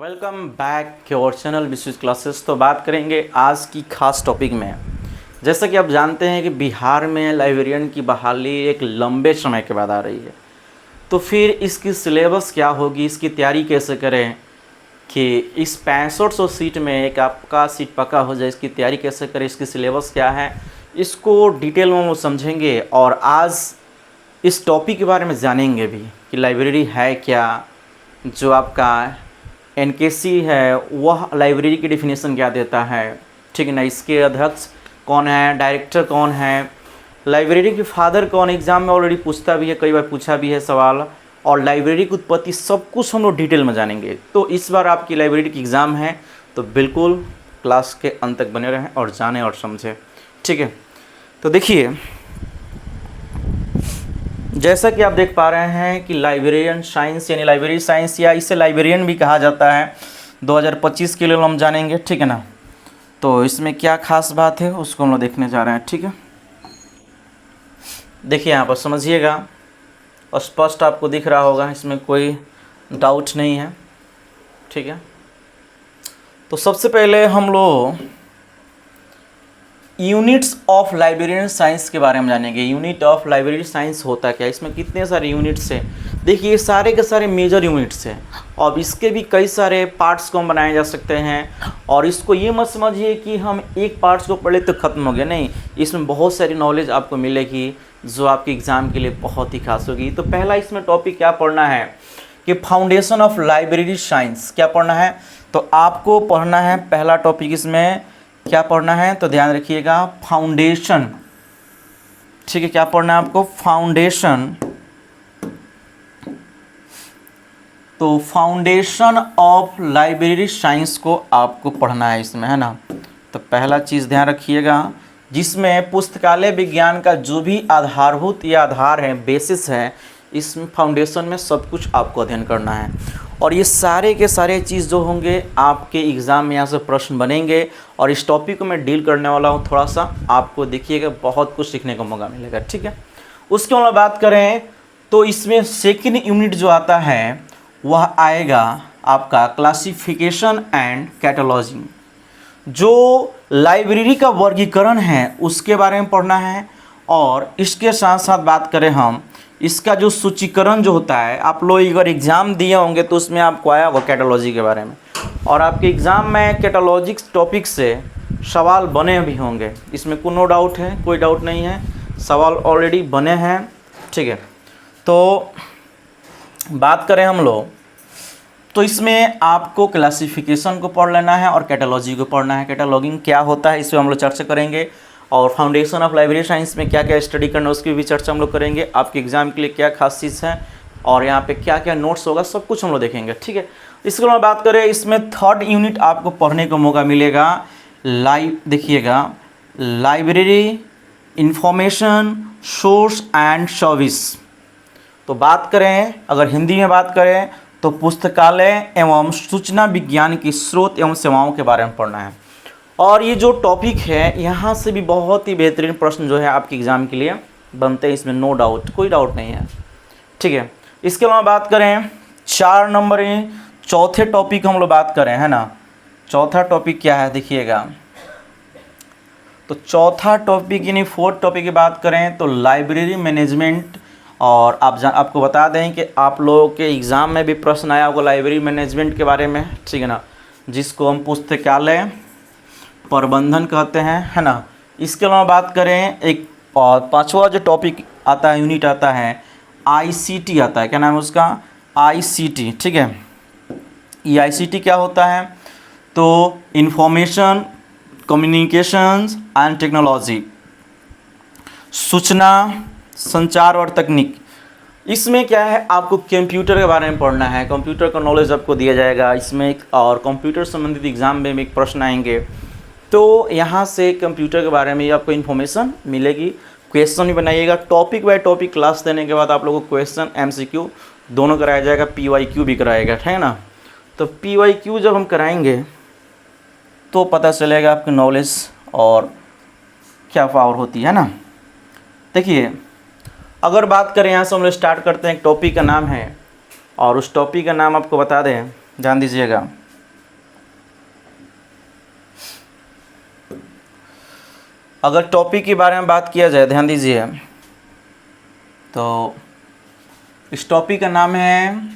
Welcome back your channel Vishesh classes. तो बात करेंगे आज की खास टॉपिक में। जैसा कि आप जानते हैं कि बिहार में लाइब्रेरियन की बहाली एक लंबे समय के बाद आ रही है, तो फिर इसकी सिलेबस क्या होगी, इसकी तैयारी कैसे करें कि इस 6500 सीट में एक आपका सीट पक्का हो जाए, इसकी तैयारी कैसे करें, इसकी सिलेबस क्या है, इसको डिटेल में हम समझेंगे। और आज इस टॉपिक के बारे में जानेंगे भी कि लाइब्रेरी है क्या, जो आपका एनकेसी है वह लाइब्रेरी की डिफिनीसन क्या देता है, ठीक है ना, इसके अध्यक्ष कौन है, डायरेक्टर कौन है, लाइब्रेरी के फादर कौन, एग्ज़ाम में ऑलरेडी पूछता भी है, कई बार पूछा भी है सवाल, और लाइब्रेरी की उत्पत्ति, सब कुछ हम लोग डिटेल में जानेंगे। तो इस बार आपकी लाइब्रेरी की एग्ज़ाम है, तो बिल्कुल क्लास के अंत तक बने रहें और जानें और समझें, ठीक है। तो देखिए, जैसा कि आप देख पा रहे हैं कि लाइब्रेरियन साइंस यानी लाइब्रेरी साइंस या इसे लाइब्रेरियन भी कहा जाता है, 2025 के लिए हम जानेंगे, ठीक है ना। तो इसमें क्या खास बात है उसको हम लोग देखने जा रहे हैं, ठीक है। देखिए यहाँ पर समझिएगा, स्पष्ट आपको दिख रहा होगा, इसमें कोई डाउट नहीं है, ठीक है। तो सबसे पहले हम लोग यूनिट्स ऑफ लाइब्रेरियन साइंस के बारे में जानेंगे। यूनिट ऑफ लाइब्रेरी साइंस होता क्या, इसमें कितने सारे यूनिट्स हैं। देखिए ये सारे के सारे मेजर यूनिट्स हैं और इसके भी कई सारे पार्ट्स को हम बनाए जा सकते हैं। और इसको ये मत समझिए कि हम एक पार्ट्स को पढ़े तो ख़त्म हो गया, नहीं, इसमें बहुत सारी नॉलेज आपको मिलेगी जो आपके एग्ज़ाम के लिए बहुत ही खास होगी। तो पहला इसमें टॉपिक क्या पढ़ना है कि फाउंडेशन ऑफ लाइब्रेरी साइंस क्या पढ़ना है। तो आपको पढ़ना है पहला टॉपिक, इसमें क्या पढ़ना है तो ध्यान रखिएगा, फाउंडेशन, ठीक है। क्या पढ़ना है आपको, फाउंडेशन। तो फाउंडेशन ऑफ लाइब्रेरी साइंस को आपको पढ़ना है इसमें, है ना। तो पहला चीज़ ध्यान रखिएगा, जिसमें पुस्तकालय विज्ञान का जो भी आधारभूत या आधार है, बेसिस है, इसमें फाउंडेशन में सब कुछ आपको अध्ययन करना है। और ये सारे के सारे चीज़ जो होंगे आपके एग्ज़ाम में यहाँ से प्रश्न बनेंगे। और इस टॉपिक को मैं डील करने वाला हूँ, थोड़ा सा आपको देखिएगा, बहुत कुछ सीखने का मौका मिलेगा, ठीक है। उसके बाद बात करें तो इसमें सेकंड यूनिट जो आता है वह आएगा आपका क्लासिफिकेशन एंड कैटलॉजिंग। जो लाइब्रेरी का वर्गीकरण है उसके बारे में पढ़ना है। और इसके साथ साथ बात करें हम इसका जो सूचीकरण जो होता है, आप लोग अगर एग्ज़ाम दिए होंगे तो उसमें आपको आया होगा कैटलॉजी के बारे में, और आपके एग्ज़ाम में कैटलॉजी टॉपिक से सवाल बने भी होंगे, इसमें नो डाउट है, कोई डाउट नहीं है, सवाल ऑलरेडी बने हैं, ठीक है। तो बात करें हम लोग तो इसमें आपको क्लासिफिकेशन को पढ़ लेना है और कैटलॉजी को पढ़ना है। कैटलॉगिंग क्या होता है इस पर हम लोग चर्चा करेंगे, और फाउंडेशन ऑफ लाइब्रेरी साइंस में क्या क्या स्टडी करना है उसकी भी चर्चा हम लोग करेंगे। आपके एग्जाम के लिए क्या खास चीज़ है और यहाँ पे क्या क्या नोट्स होगा, सब कुछ हम लोग देखेंगे, ठीक है। इसके बाद बात करें, इसमें थर्ड यूनिट आपको पढ़ने को मौका मिलेगा, देखिएगा, library information source and service. तो बात करें, अगर हिंदी में बात करें तो पुस्तकालय एवं सूचना विज्ञान की स्रोत एवं सेवाओं के बारे में पढ़ना है। और ये जो टॉपिक है यहाँ से भी बहुत ही बेहतरीन प्रश्न जो है आपके एग्ज़ाम के लिए बनते हैं, इसमें नो डाउट, कोई डाउट नहीं है, ठीक है। इसके अलावा बात करें 4 नंबर चौथे टॉपिक हम लोग बात करें, है ना। चौथा टॉपिक क्या है देखिएगा, तो चौथा टॉपिक यानी फोर्थ टॉपिक की बात करें तो लाइब्रेरी मैनेजमेंट। और आपको बता दें कि आप लोगों के एग्ज़ाम में भी प्रश्न आया होगा लाइब्रेरी मैनेजमेंट के बारे में, ठीक है ना, जिसको हम पुस्तकालय प्रबंधन कहते हैं, है ना। इसके अलावा बात करें एक और पांचवा जो टॉपिक आता है, यूनिट आता है, आईसीटी आता है, क्या नाम है उसका, आईसीटी, ठीक है। ये आईसीटी क्या होता है, तो इंफॉर्मेशन कम्युनिकेशंस एंड टेक्नोलॉजी, सूचना संचार और तकनीक। इसमें क्या है, आपको कंप्यूटर के बारे में पढ़ना है, कंप्यूटर का नॉलेज आपको दिया जाएगा इसमें एक, और कंप्यूटर संबंधित एग्ज़ाम में एक प्रश्न आएंगे, तो यहाँ से कंप्यूटर के बारे में आपको इन्फॉर्मेशन मिलेगी। क्वेश्चन भी बनाइएगा, टॉपिक बाय टॉपिक क्लास देने के बाद आप लोगों को क्वेश्चन एमसीक्यू दोनों कराया जाएगा, पीवाईक्यू भी कराएगा, है ना। तो पीवाईक्यू जब हम कराएंगे तो पता चलेगा आपकी नॉलेज और क्या पावर होती है ना। देखिए, अगर बात करें यहाँ से हम लोग स्टार्ट करते हैं, एक टॉपिक का नाम है और उस टॉपिक का नाम आपको बता दें, ध्यान दीजिएगा, अगर टॉपिक के बारे में बात किया जाए, ध्यान दीजिए, तो इस टॉपिक का नाम है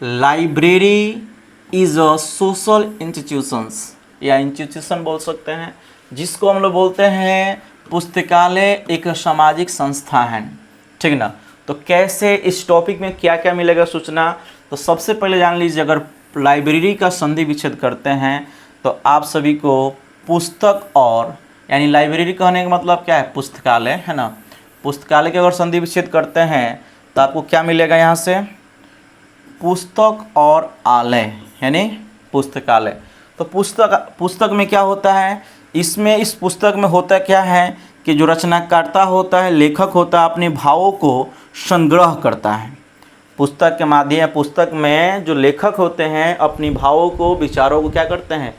library is a social institutions, या इंस्टीट्यूशन बोल सकते हैं, जिसको हम लोग बोलते हैं पुस्तकालय एक सामाजिक संस्था है, ठीक ना। तो कैसे इस टॉपिक में क्या क्या मिलेगा सूचना, तो सबसे पहले जान लीजिए, अगर लाइब्रेरी का संधि विच्छेद करते हैं तो आप सभी को पुस्तक और, यानी लाइब्रेरी कहने का मतलब क्या है, पुस्तकालय, है ना। पुस्तकालय के अगर संधि विच्छेद करते हैं तो आपको क्या मिलेगा यहाँ से, पुस्तक और आलय, यानी पुस्तकालय। तो पुस्तक में क्या होता है, इसमें इस पुस्तक में होता क्या है कि जो रचनाकर्ता होता है, लेखक होता है, अपने भावों को संग्रह करता है। पुस्तक के माध्यम, पुस्तक में जो लेखक होते हैं अपनी भावों को, विचारों को क्या करते हैं,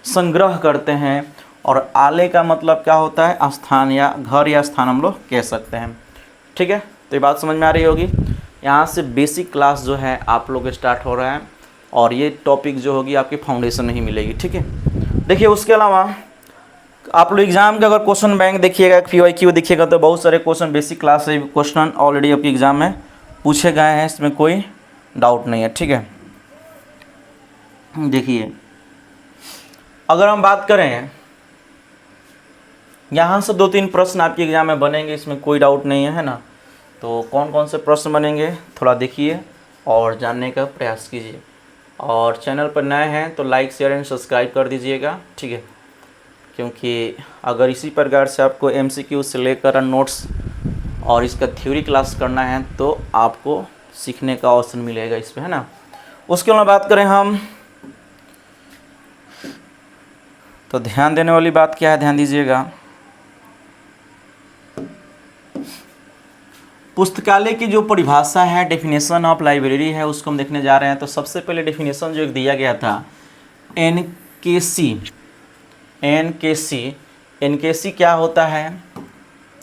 संग्रह करते हैं। और आलय का मतलब क्या होता है, स्थान या घर या स्थान हम लोग कह सकते हैं, ठीक है। तो ये बात समझ में आ रही होगी। यहाँ से बेसिक क्लास जो है आप लोग स्टार्ट हो रहा है, और ये टॉपिक जो होगी आपकी फाउंडेशन नहीं मिलेगी, ठीक है। देखिए उसके अलावा आप लोग एग्जाम के अगर क्वेश्चन बैंक देखिएगा, PYQ देखिएगा, तो बहुत सारे क्वेश्चन बेसिक क्लास से क्वेश्चन ऑलरेडी आपके एग्जाम में पूछे गए हैं, इसमें कोई डाउट नहीं है, ठीक है। देखिए अगर हम बात करें, यहाँ से 2-3 प्रश्न आपके एग्जाम में बनेंगे, इसमें कोई डाउट नहीं है ना। तो कौन कौन से प्रश्न बनेंगे थोड़ा देखिए और जानने का प्रयास कीजिए। और चैनल पर नए हैं तो लाइक, शेयर एंड सब्सक्राइब कर दीजिएगा, ठीक है। क्योंकि अगर इसी प्रकार से आपको MCQ से लेकर नोट्स और इसका थ्योरी क्लास करना है तो आपको सीखने का अवसर मिलेगा इस पर, है ना। उसके अलावा बात करें हम, तो ध्यान देने वाली बात क्या है, ध्यान दीजिएगा। पुस्तकालय की जो परिभाषा है, डेफिनेशन ऑफ लाइब्रेरी है, उसको हम देखने जा रहे हैं। तो सबसे पहले डेफिनेशन जो एक दिया गया था, एनकेसी क्या होता है,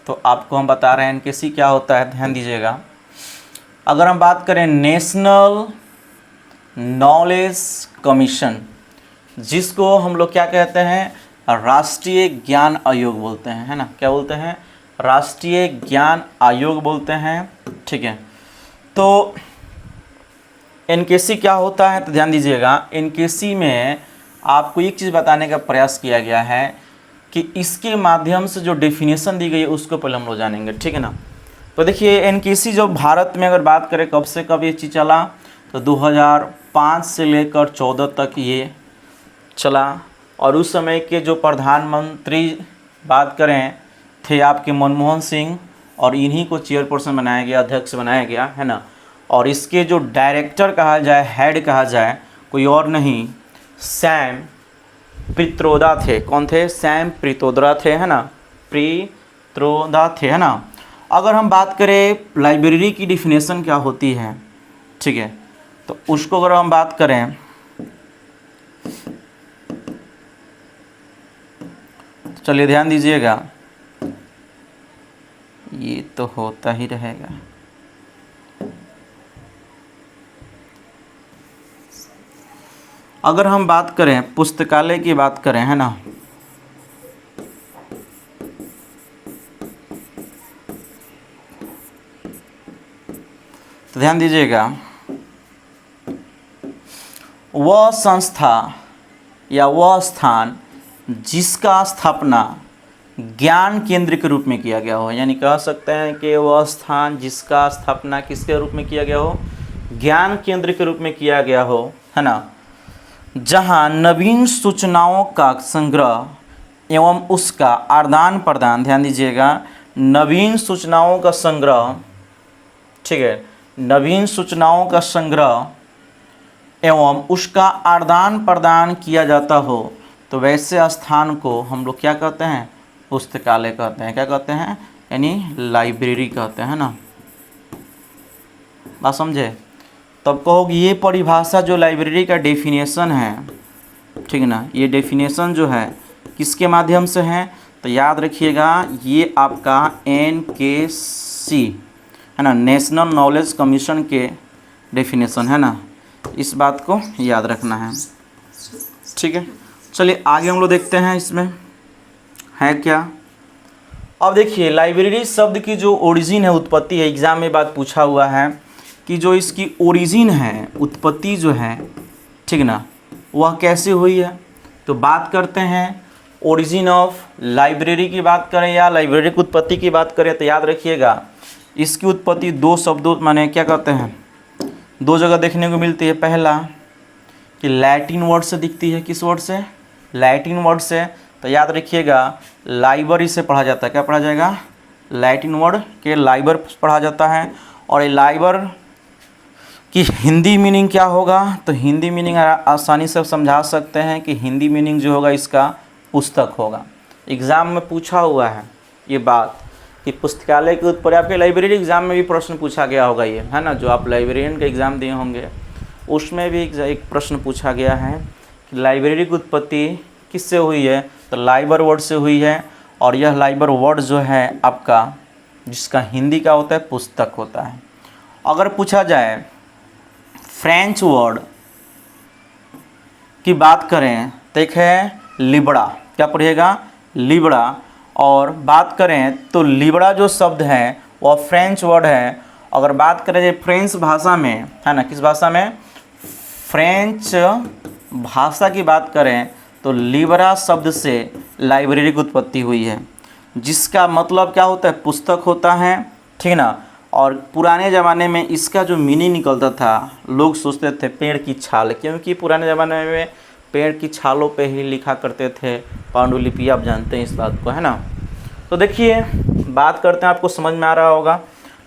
तो आपको हम बता रहे हैं एनकेसी क्या होता है, ध्यान दीजिएगा। अगर हम बात करें नेशनल नॉलेज कमीशन, जिसको हम लोग क्या कहते हैं, राष्ट्रीय ज्ञान आयोग बोलते हैं, है ना। क्या बोलते हैं, राष्ट्रीय ज्ञान आयोग बोलते हैं, ठीक है। तो एनकेसी क्या होता है, तो ध्यान दीजिएगा, एनकेसी में आपको एक चीज़ बताने का प्रयास किया गया है कि इसके माध्यम से जो डेफिनेशन दी गई है उसको पहले हम लोग जानेंगे, ठीक है ना। तो देखिए एनकेसी जो भारत में अगर बात करें कब से कब ये चीज़ चला, तो 2005 से लेकर 14 तक ये चला। और उस समय के जो प्रधानमंत्री बात करें थे आपके मनमोहन सिंह, और इन्हीं को चेयरपर्सन बनाया गया, अध्यक्ष बनाया गया, है ना। और इसके जो डायरेक्टर कहा जाए, हेड कहा जाए, कोई और नहीं, सैम पित्रोदा थे। कौन थे, सैम पित्रोदा थे, है ना, पित्रोदा थे, है ना। अगर हम बात करें लाइब्रेरी की डिफिनेशन क्या होती है, ठीक है, तो उसको अगर हम बात करें, चलिए ध्यान दीजिएगा, ये तो होता ही रहेगा। अगर हम बात करें पुस्तकालय की बात करें, है ना, तो ध्यान दीजिएगा, वह संस्था या वह स्थान जिसका स्थापना ज्ञान केंद्र के रूप में किया गया हो, यानी कह सकते हैं कि वह स्थान जिसका स्थापना किसके रूप में किया गया हो, ज्ञान केंद्र के रूप में किया गया हो, है ना, जहां नवीन सूचनाओं का संग्रह एवं उसका आदान प्रदान, ध्यान दीजिएगा, नवीन सूचनाओं का संग्रह, ठीक है, नवीन सूचनाओं का संग्रह एवं उसका आदान प्रदान किया जाता हो, तो वैसे स्थान को हम लोग क्या कहते हैं, पुस्तकालय कहते हैं। क्या कहते हैं, यानी लाइब्रेरी कहते हैं ना। बात समझे, तब कहोगे ये परिभाषा जो लाइब्रेरी का डेफिनेशन है, ठीक है ना, ये डेफिनेशन जो है किसके माध्यम से है, तो याद रखिएगा ये आपका NKC है ना, नेशनल नॉलेज कमीशन के डेफिनेशन है ना, इस बात को याद रखना है, ठीक है। चलिए आगे हम लोग देखते हैं इसमें, है क्या। अब देखिए लाइब्रेरी शब्द की जो ओरिजिन है, उत्पत्ति है, एग्जाम में बात पूछा हुआ है कि जो इसकी ओरिजिन है, उत्पत्ति जो है, ठीक ना, वह कैसे हुई है। तो बात करते हैं ओरिजिन ऑफ लाइब्रेरी की बात करें या लाइब्रेरी की उत्पत्ति की बात करें तो याद रखिएगा इसकी उत्पत्ति दो शब्दों माने क्या कहते हैं, दो जगह देखने को मिलती है। पहला कि लैटिन वर्ड से दिखती है, किस वर्ड से, लैटिन वर्ड से। तो याद रखिएगा लाइबर इसे पढ़ा जाता है, क्या पढ़ा जाएगा, लैटिन वर्ड के लाइबर पढ़ा जाता है। और ये लाइबर कि हिंदी मीनिंग क्या होगा, तो हिंदी मीनिंग आसानी से समझा सकते हैं कि हिंदी मीनिंग जो होगा इसका पुस्तक होगा। एग्ज़ाम में पूछा हुआ है ये बात कि पुस्तकालय के उत्पत्ति, आपके लाइब्रेरी एग्ज़ाम में भी प्रश्न पूछा गया होगा, ये है ना, जो आप लाइब्रेरियन का एग्ज़ाम दिए होंगे उसमें भी एक प्रश्न पूछा गया है कि लाइब्रेरी की उत्पत्ति किससे हुई है, तो लाइबर वर्ड से हुई है। और यह लाइबर वर्ड जो है आपका, जिसका हिंदी का होता है पुस्तक होता है। अगर पूछा जाए फ्रेंच वर्ड की बात करें तो एक है लिबड़ा, क्या पढ़िएगा, लिबड़ा। और बात करें तो लिबड़ा जो शब्द है वह फ्रेंच वर्ड है। अगर बात करें फ्रेंच भाषा में, है ना, किस भाषा में, फ्रेंच भाषा की बात करें तो लिबरा शब्द से लाइब्रेरी की उत्पत्ति हुई है, जिसका मतलब क्या होता है, पुस्तक होता है, ठीक ना। और पुराने ज़माने में इसका जो मीनिंग निकलता था, लोग सोचते थे पेड़ की छाल, क्योंकि पुराने ज़माने में पेड़ की छालों पे ही लिखा करते थे पांडुलिपि, आप जानते हैं इस बात को, है ना। तो देखिए बात करते हैं, आपको समझ में आ रहा होगा।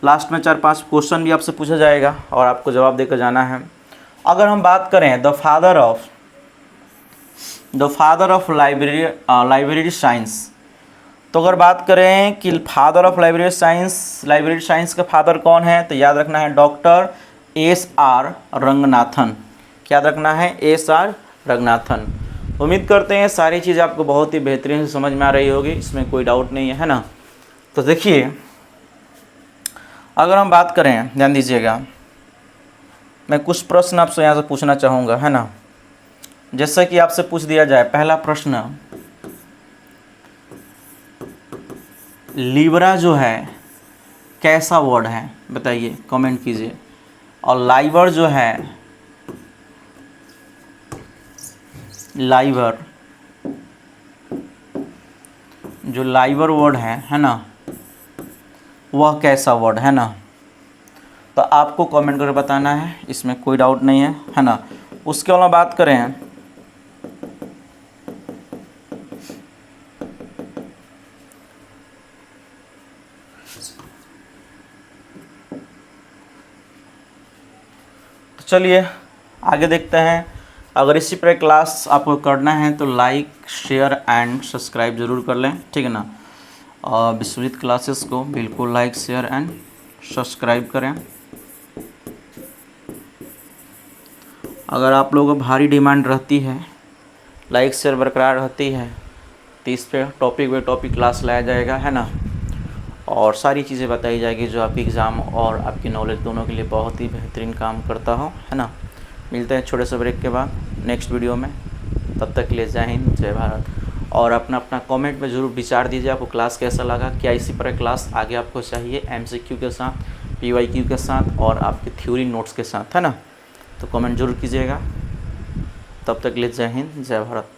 लास्ट में 4-5 क्वेश्चन भी आपसे पूछा जाएगा और आपको जवाब देकर जाना है। अगर हम बात करें the father of library science, तो अगर बात करें कि फादर ऑफ लाइब्रेरी साइंस का फादर कौन है, तो याद रखना है डॉक्टर S.R. रंगनाथन। क्या याद रखना है, S.R. रंगनाथन। उम्मीद करते हैं सारी चीज़ आपको बहुत ही बेहतरीन से समझ में आ रही होगी, इसमें कोई डाउट नहीं है ना। तो देखिए अगर हम बात करें, ध्यान दीजिएगा, मैं कुछ प्रश्न आपसे यहाँ से पूछना चाहूँगा, है ना। जैसा कि आपसे पूछ दिया जाए, पहला प्रश्न, लिबरा जो है कैसा वर्ड है, बताइए, कमेंट कीजिए। और लाइबर जो है, लाइबर जो लाइबर वर्ड है ना, वह कैसा वर्ड है ना। तो आपको कमेंट करके बताना है, इसमें कोई डाउट नहीं है ना। उसके अलावा बात करें तो चलिए आगे देखते हैं। अगर इसी पर क्लास आपको करना है तो लाइक, शेयर एंड सब्सक्राइब ज़रूर कर लें, ठीक है ना। और विश्वजीत क्लासेस को बिल्कुल लाइक, शेयर एंड सब्सक्राइब करें। अगर आप लोगों को भारी डिमांड रहती है, लाइक शेयर बरकरार रहती है, तो इस पर टॉपिक क्लास लाया जाएगा, है ना। और सारी चीज़ें बताई जाएगी जो आपकी एग्ज़ाम और आपकी नॉलेज दोनों के लिए बहुत ही बेहतरीन काम करता हो, है ना। मिलते हैं छोटे से ब्रेक के बाद नेक्स्ट वीडियो में। तब तक के लिए जय हिंद, जय भारत। और अपना कमेंट में ज़रूर विचार दीजिए, आपको क्लास कैसा लगा, क्या इसी तरह क्लास आगे आपको चाहिए, MCQ के साथ, PYQ के साथ और आपके थ्योरी नोट्स के साथ, है ना। तो कमेंट जरूर कीजिएगा। तब तक के लिए जय हिंद, जय भारत।